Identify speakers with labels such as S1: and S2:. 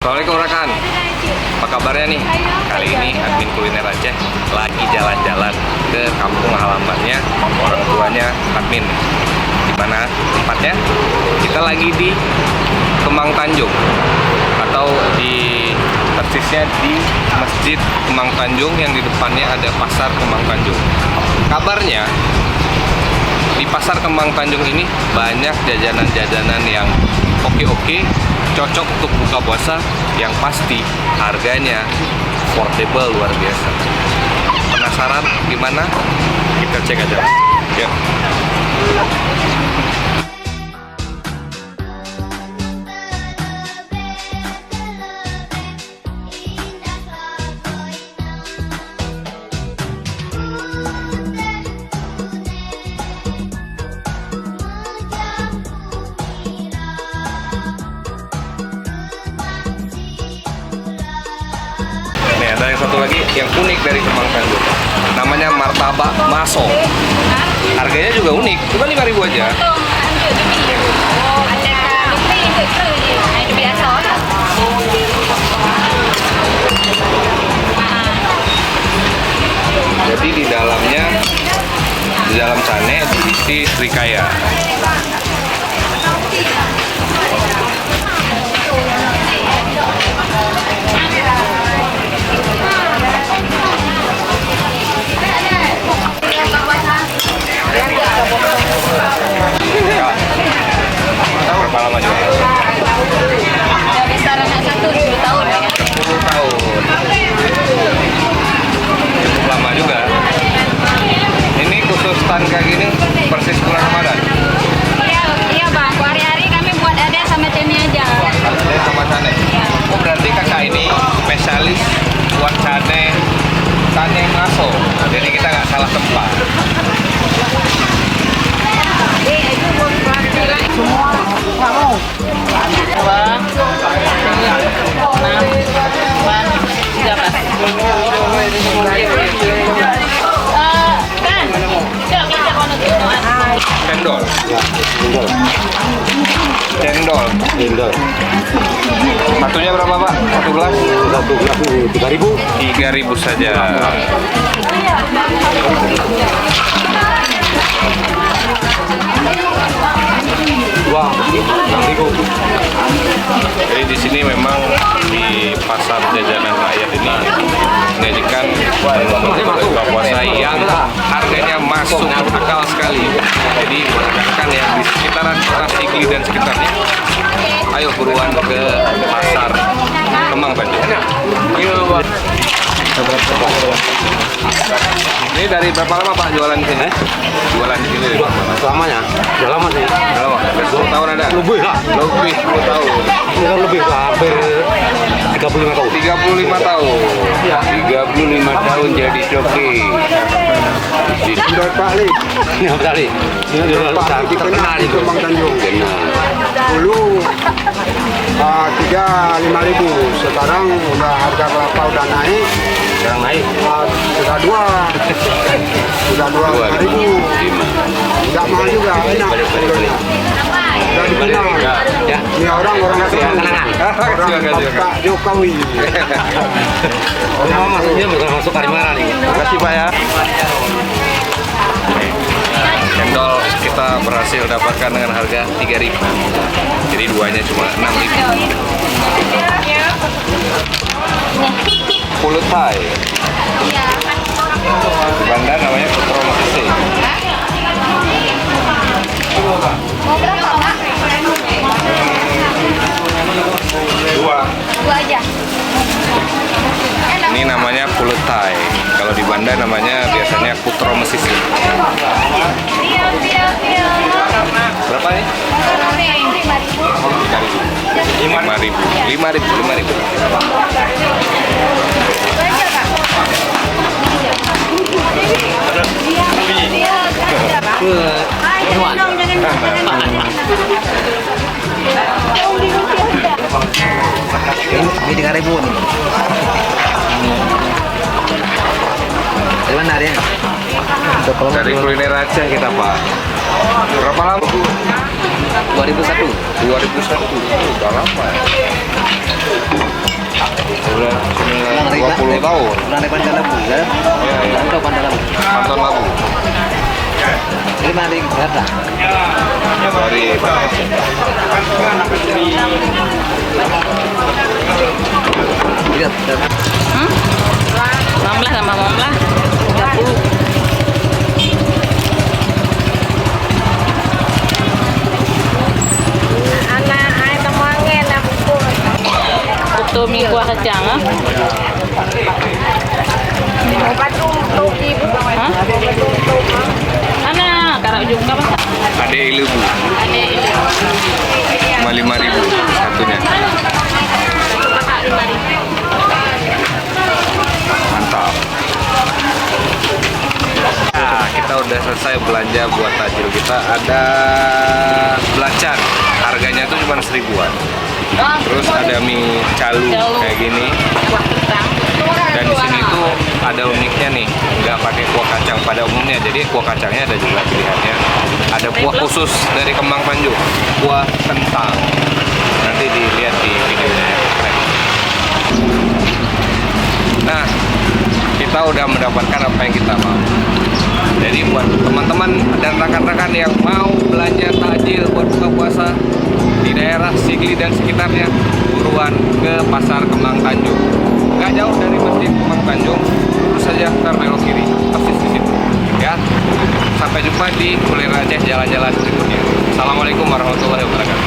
S1: Assalamualaikum rekan, apa kabarnya nih? Kali ini admin kuliner Aceh lagi jalan-jalan ke kampung halamannya orang tuanya admin. Di mana tempatnya? Kita lagi di Kemang Tanjung atau persisnya di Masjid Kemang Tanjung yang di depannya ada Pasar Kemang Tanjung. Kabarnya di Pasar Kemang Tanjung ini banyak jajanan-jajanan yang oke-oke, cocok untuk buka puasa, yang pasti harganya affordable luar biasa. Penasaran gimana? Kita cek aja. Yuk. Ada yang satu lagi yang unik dari Kemang Tanjung, namanya martabak maso. Harganya juga unik, cuma 5.000 aja. Jadi di dalam sana diisi srikaya. Berapa lama juga?
S2: Dari sekarang satu 10 tahun ya.
S1: 10 tahun. Cukup lama juga. Ini khusus stand kayak gini persis bulan Ramadan.
S2: Iya bang, hari-hari kami buat ada sama Ceni aja.
S1: Ada sama cane. Oh berarti kakak ini spesialis buat cane maso. Jadi kita nggak salah tempat.
S2: Semua nggak mau. Bang, 6, 13.
S1: Cendol. Satunya berapa Pak? Satu gelas?
S3: Satu gelas 3.000.
S1: 3.000 saja.
S3: Wah, 6.000.
S1: Jadi di sini memang di pasar jajanan rakyat ini menyajikan buka puasa yang harganya masuk akal sekali. Jadi rekan-rekan yang di sekitaran kota Sigli dan sekitarnya, ayo buruan ke pasar Kemang Tanjung. Ini dari berapa lama Pak jualan di sini? Jualan di sini?
S3: Selamanya? Udah lama sih.
S1: Udah lama? 10 tahun ada?
S3: Lebih lah.
S1: Lebih 10 tahun.
S3: Ini lebih lah, hampir 35 tahun.
S1: 35 tahun.
S3: Ya.
S1: 35 tahun jadi joki.
S3: Sudah Pak Li. Ini Pak Li. Ini udah terkenal di Kemang Tanjung. Dulu 3.500. Sekarang udah harga kelapa udah naik.
S1: Sekarang naik?
S3: Sudah 2.500. Tidak mahal juga, enak. Udah dikenal.
S1: Ya.
S3: Ini orang kenangan. Orang Pak Jokowi.
S1: Oh, maksudnya bukan masuk Karimara nih. Makasih Pak ya. Cendol kita berhasil dapatkan dengan harga 3.000. Jadi duanya cuma 6.000. Pulut Thai. Di Bandar namanya Putro Masisi.
S2: Mau berapa Pak?
S1: Dua.
S2: Dua aja.
S1: Ini namanya pulut Thai. Kalau di Bandar namanya biasanya Putro Masisi. Berapa nih? 5.000.
S4: Ini 3.000 nih. Dari mana dia?
S1: Dari kuliner Aceh kita Pak. Berapa lama?
S4: 2001.
S1: 2001. Udah lama ya. tahu.
S4: Pernah di Bandar Labu kan?
S1: Iya, iya.
S4: Tahu Bandar Labu.
S1: Kantor Labu.
S4: Ini mana di Jakarta?
S1: Sorry.
S4: Lihat.
S2: Mamlah sama mamlah. 30. Anak ai temangen aku pun. Betul mie kuah kacang ah. Obat untuk ibu. Hah? Anak karang ujung apa?
S1: Ada ilebu.
S2: Ada ini.
S1: Cuma 5.000 satunya. Mantap. Nah, kita udah selesai belanja buat tajil kita. Ada belacan. Harganya tuh cuma 1.000-an. Terus ada mie calu kayak gini.
S2: Kuah kentang.
S1: Dan di sini tuh ada uniknya nih, nggak pakai kuah kacang pada umumnya. Jadi kuah kacangnya ada juga pilihannya. Ada kuah khusus dari Kemang Tanjung, kuah kentang. Nanti dilihat di videonya. Nah, kita udah mendapatkan apa yang kita mau. Jadi buat teman-teman dan rekan-rekan yang mau belanja takjil buat buka puasa di daerah Sigli dan sekitarnya, buruan ke Pasar Kemang Tanjung. Gak jauh dari Masjid Kemang Tanjung, lurus saja ntar belok kiri, persis di situ. Ya, sampai jumpa di Kuliner Aceh jalan-jalan berikutnya. Assalamualaikum warahmatullahi wabarakatuh.